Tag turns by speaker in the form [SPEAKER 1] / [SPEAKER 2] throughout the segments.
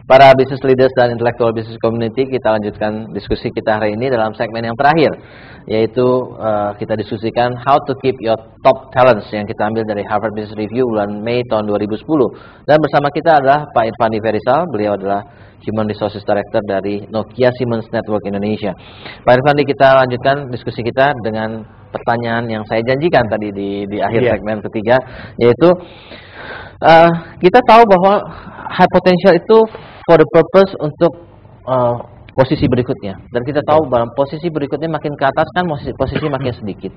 [SPEAKER 1] Para business leaders dan intellectual business community, kita lanjutkan diskusi kita hari ini dalam segmen yang terakhir, yaitu kita diskusikan how to keep your top talents yang kita ambil dari Harvard Business Review bulan Mei tahun 2010. Dan bersama kita adalah Pak Irfandi Ferizal, beliau adalah Human Resources Director dari Nokia Siemens Network Indonesia. Pak Irfandi, kita lanjutkan diskusi kita dengan pertanyaan yang saya janjikan tadi di akhir segmen ketiga, yaitu kita tahu bahwa high potential itu for the purpose untuk posisi berikutnya, dan kita tahu bahwa posisi berikutnya makin ke atas kan posisi makin sedikit,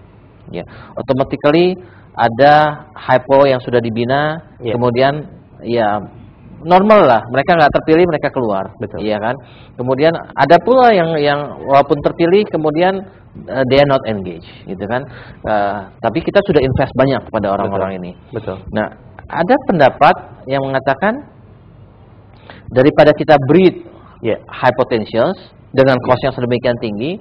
[SPEAKER 1] ya. Automatically ada hypo yang sudah dibina, kemudian ya normal lah, mereka nggak terpilih, mereka keluar, iya kan. Kemudian ada pula yang walaupun terpilih kemudian they are not engaged, gitu kan. Tapi kita sudah invest banyak pada orang-orang ini. Nah, ada pendapat yang mengatakan daripada kita breed high potentials dengan cost yang sedemikian tinggi,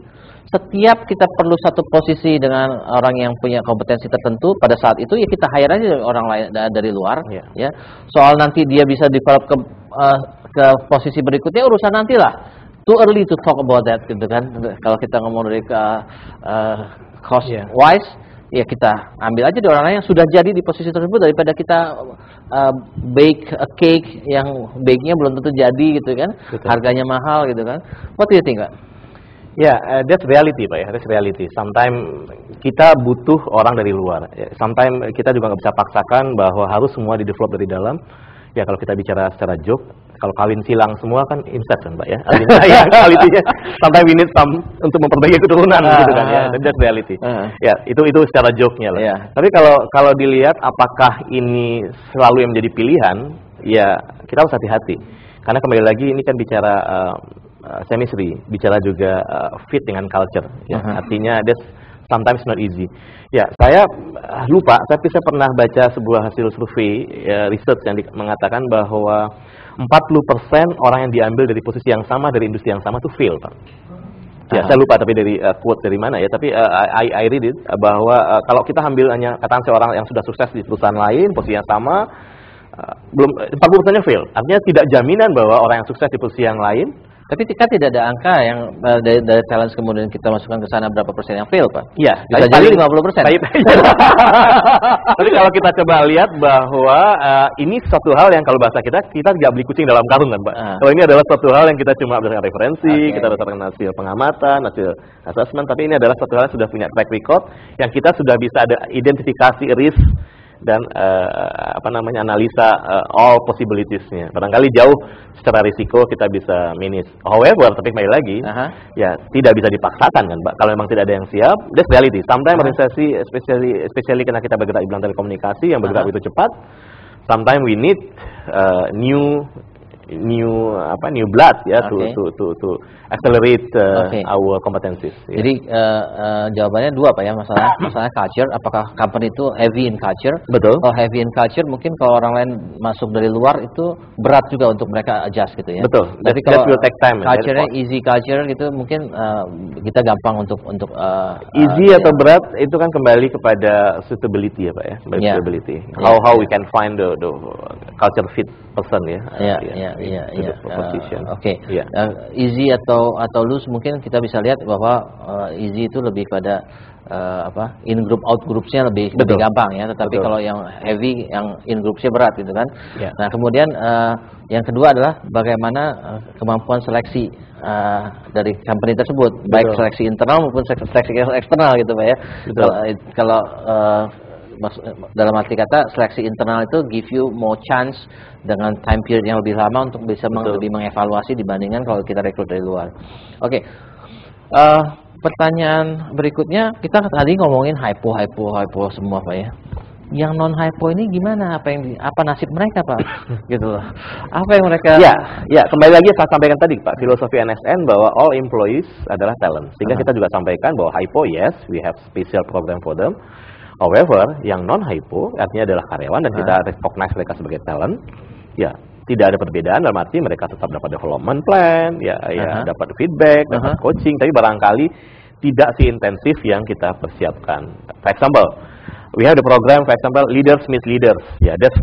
[SPEAKER 1] setiap kita perlu satu posisi dengan orang yang punya kompetensi tertentu pada saat itu, ya kita hire aja orang lain dari luar, ya. Soal nanti dia bisa develop ke posisi berikutnya urusan nantilah. Too early to talk about that, gitu kan. Kalau kita ngomong dari cost wise, ya kita ambil aja di orang lain yang sudah jadi di posisi tersebut daripada kita bake a cake yang bake-nya belum tentu jadi, gitu kan. Harganya mahal, gitu kan. What do you think, Pak?
[SPEAKER 2] That's reality, Pak ya. That's reality. Sometimes kita butuh orang dari luar. Sometimes kita juga nggak bisa paksakan bahwa harus semua di-develop dari dalam. Ya kalau kita bicara secara joke, kalau kawin silang semua kan insect kan, Pak ya. Artinya kualitinya sometimes we need some untuk memperbaiki keturunan, gitu kan ya. That's reality. Ya, itu secara joke-nya lah. Tapi kalau dilihat apakah ini selalu yang menjadi pilihan, ya kita harus hati-hati. Karena kembali lagi ini kan bicara chemistry, bicara juga fit dengan culture, ya. Artinya that's sometimes not easy. Ya, saya lupa, tapi saya pernah baca sebuah hasil survei research yang mengatakan bahwa 40% orang yang diambil dari posisi yang sama dari industri yang sama itu fail, Pak. Ya, saya lupa tapi dari quote dari mana ya, tapi I read it bahwa kalau kita ambil hanya katakan seorang yang sudah sukses di perusahaan lain, posisi yang sama, belum 40%-nya fail. Artinya tidak jaminan bahwa orang yang sukses di posisi yang lain.
[SPEAKER 1] Tapi kan tidak ada angka yang dari talent kemudian kita masukkan ke sana berapa persen yang fail, Pak?
[SPEAKER 2] Iya,
[SPEAKER 1] bisa jadi 50%.
[SPEAKER 2] Tapi kalau kita coba lihat bahwa ini suatu hal yang kalau bahasa kita tidak beli kucing dalam karung kan, Pak. Kalau ini adalah suatu hal yang kita cuma berdasarkan referensi, kita berdasarkan hasil pengamatan, hasil assessment, tapi ini adalah suatu hal yang sudah punya track record yang kita sudah bisa ada identifikasi risk dan analisa all possibilities-nya. Barangkali jauh secara risiko kita bisa manage. However, tapi kembali lagi, ya tidak bisa dipaksakan kan, Pak. Kalau memang tidak ada yang siap, that's reality. Sometimes organisasi, especially karena kita bergerak di bidang telekomunikasi yang bergerak begitu cepat, sometimes we need new blood ya, to accelerate our competencies.
[SPEAKER 1] Jadi jawabannya dua, Pak ya, masalah culture. Apakah company itu heavy in culture?
[SPEAKER 2] Betul.
[SPEAKER 1] Kalau heavy in culture, mungkin kalau orang lain masuk dari luar itu berat juga untuk mereka adjust, gitu ya.
[SPEAKER 2] Betul.
[SPEAKER 1] Tapi kalau culture-nya easy culture gitu, mungkin kita gampang untuk
[SPEAKER 2] easy atau berat itu kan kembali kepada suitability ya, Pak ya. Suitability. How we can find the culture fit person ya. Easy
[SPEAKER 1] atau loose, mungkin kita bisa lihat bahwa easy itu lebih pada in group out groupsnya lebih gampang ya. Tetapi kalau yang heavy, yang in groupsnya berat, gitu kan. Nah kemudian yang kedua adalah bagaimana kemampuan seleksi dari company tersebut, baik seleksi internal maupun seleksi eksternal, gitu, Pak ya. Kalau dalam arti kata seleksi internal itu give you more chance dengan time period yang lebih lama untuk bisa lebih mengevaluasi dibandingkan kalau kita rekrut dari luar. Pertanyaan berikutnya, kita tadi ngomongin hypo semua, Pak ya. Yang non hypo ini gimana? Apa nasib mereka, Pak? Gitu loh. Apa yang mereka?
[SPEAKER 2] Ya, kembali lagi saya sampaikan tadi, Pak, filosofi NSN bahwa all employees adalah talent. Sehingga kita juga sampaikan bahwa hypo, yes, we have special program for them. However, yang non-hypo artinya adalah karyawan dan kita recognize mereka sebagai talent, ya tidak ada perbedaan dalam arti mereka tetap dapat development plan, dapat feedback, dapat coaching, tapi barangkali tidak seintensif yang kita persiapkan. For example, we have the program, for example, leaders meet leaders. Ya, that's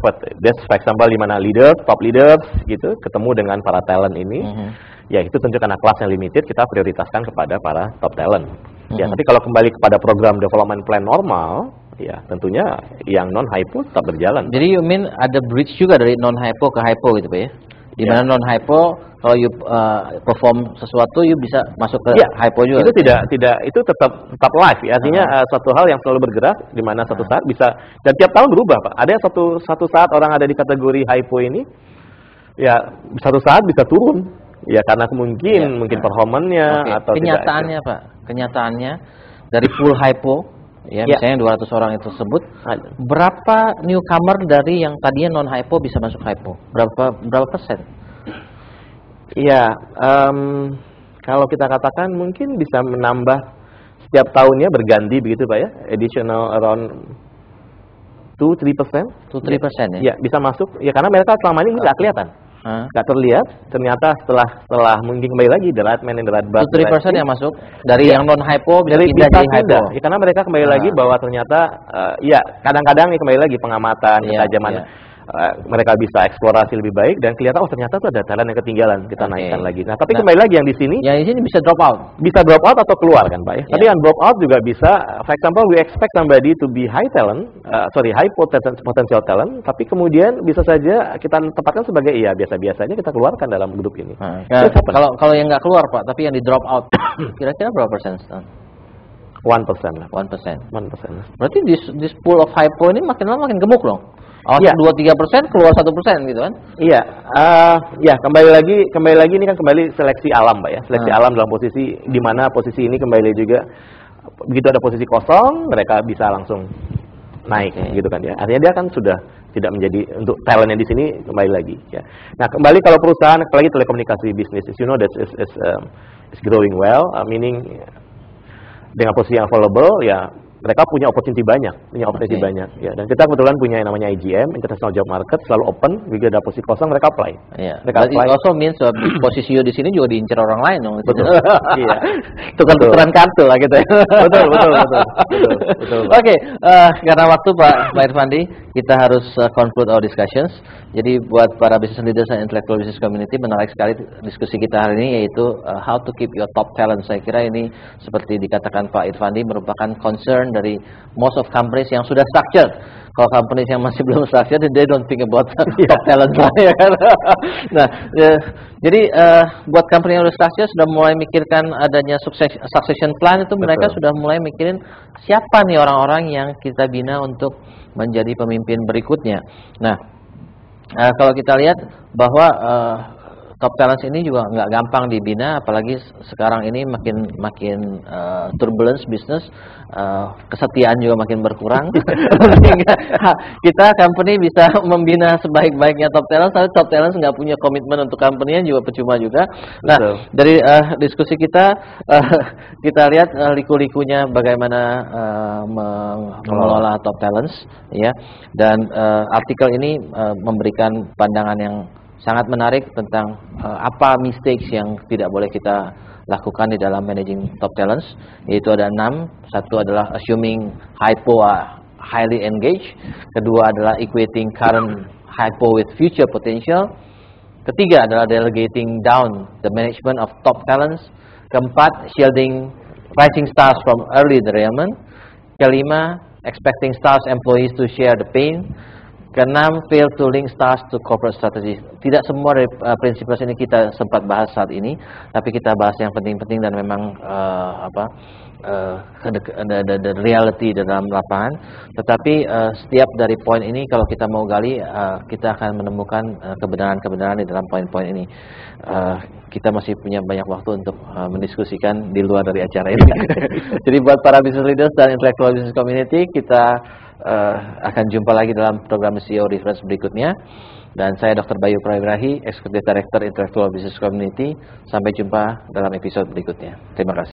[SPEAKER 2] for example di mana leaders, top leaders gitu ketemu dengan para talent ini. Ya, itu tentu karena kelas yang limited kita prioritaskan kepada para top talent. Ya, tapi kalau kembali kepada program development plan normal, ya tentunya yang non hypo tetap berjalan.
[SPEAKER 1] Jadi you mean ada bridge juga dari non hypo ke hypo gitu Pak ya? Di mana non hypo kalau you perform sesuatu you bisa masuk ke hypo juga.
[SPEAKER 2] Itu tidak itu tetap live ya. Artinya suatu hal yang selalu bergerak di mana satu saat bisa dan tiap tahun berubah Pak. Ada satu saat orang ada di kategori hypo ini ya satu saat bisa turun. Ya karena mungkin performanya atau
[SPEAKER 1] kenyataannya
[SPEAKER 2] tidak.
[SPEAKER 1] Pak. Kenyataannya dari full hypo ya misalnya 200 orang itu tersebut berapa newcomer dari yang tadinya non hypo bisa masuk hypo? Berapa persen?
[SPEAKER 2] Iya, kalau kita katakan mungkin bisa menambah setiap tahunnya berganti begitu Pak ya, additional around 2-3%.
[SPEAKER 1] 2-3% ya?
[SPEAKER 2] Ya bisa masuk, ya karena mereka selama ini nggak kelihatan, nggak terlihat. Ternyata setelah mungkin kembali lagi the right man and the right bus.
[SPEAKER 1] 2-3% yang masuk dari yang non hypo bisa pindah jadi hypo.
[SPEAKER 2] Ya, karena mereka kembali lagi bahwa ternyata ya kadang-kadang nih kembali lagi pengamatan, ketajaman. Mereka bisa eksplorasi lebih baik dan kelihatan ternyata tuh ada talent yang ketinggalan, kita naikkan lagi. Nah, tapi kembali lagi yang di sini
[SPEAKER 1] bisa drop out.
[SPEAKER 2] Bisa drop out atau keluar kan, Pak ya. Tapi yang drop out juga bisa, for example, we expect somebody to be high potential talent, tapi kemudian bisa saja kita tempatkan sebagai biasa-biasanya kita keluarkan dalam grup ini.
[SPEAKER 1] Kalau yang nggak keluar, Pak, tapi yang di drop out, kira-kira berapa persen?
[SPEAKER 2] 1% lah.
[SPEAKER 1] 1%.
[SPEAKER 2] 1%.
[SPEAKER 1] Berarti this pool of hypo ini makin lama makin gemuk loh. Awalnya 2-3% keluar 1% gitu kan? Iya,
[SPEAKER 2] kembali lagi ini kan kembali seleksi alam Pak ya, seleksi alam dalam posisi di mana posisi ini kembali juga begitu ada posisi kosong mereka bisa langsung naik gitu kan ya. Artinya dia kan sudah tidak menjadi untuk talent yang di sini kembali lagi ya. Nah kembali kalau perusahaan apalagi telekomunikasi bisnis, you know that is growing well, meaning dengan posisi yang available ya. Mereka punya opportunity banyak ya. Dan kita kebetulan punya yang namanya IGM, International Job Market, selalu open, jika ada posisi kosong mereka apply.
[SPEAKER 1] Mereka apply. It also means posisi di sini juga diincar orang lain dong.
[SPEAKER 2] Betul. Iya.
[SPEAKER 1] Tukeran kartu lah gitu ya.
[SPEAKER 2] Betul.
[SPEAKER 1] Oke, karena waktu Pak Irfandi, kita harus conclude our discussions. Jadi buat para business leaders dan intellectual business community menarik sekali diskusi kita hari ini yaitu how to keep your top talent. Saya kira ini seperti dikatakan Pak Irfandi merupakan concern dari most of companies yang sudah structured. Kalau companies yang masih belum structured, they don't think about top talent lah ya kan. Nah, jadi buat company yang sudah structured sudah mulai mikirkan adanya succession plan itu mereka sudah mulai mikirin siapa nih orang-orang yang kita bina untuk menjadi pemimpin berikutnya. Nah, kalau kita lihat bahwa top talents ini juga nggak gampang dibina, apalagi sekarang ini makin turbulence bisnis, kesetiaan juga makin berkurang. Sehingga kita company bisa membina sebaik-baiknya top talents, tapi top talents nggak punya komitmen untuk company-nya juga percuma juga. Nah, dari diskusi kita lihat liku-likunya bagaimana mengelola top talents, ya. Dan artikel ini memberikan pandangan yang sangat menarik tentang apa mistakes yang tidak boleh kita lakukan di dalam managing top talents, yaitu ada 6. Satu adalah assuming hypo are highly engaged. Kedua adalah equating current hypo with future potential. Ketiga adalah delegating down the management of top talents. Keempat, shielding rising stars from early derailment. Kelima, expecting stars employees to share the pain. Keenam, fail to link stars to corporate strategy. Tidak semua dari prinsip ini kita sempat bahas saat ini, tapi kita bahas yang penting-penting dan memang the reality dalam lapangan. Tetapi setiap dari poin ini kalau kita mau gali, kita akan menemukan kebenaran-kebenaran di dalam poin-poin ini. Kita masih punya banyak waktu untuk mendiskusikan di luar dari acara ini. Jadi buat para business leaders dan intellectual business community, kita akan jumpa lagi dalam program CEO Reference berikutnya. Dan saya Dr. Bayu Prayograhi, Executive Director Intellectual Business Community. Sampai jumpa dalam episode berikutnya. Terima kasih.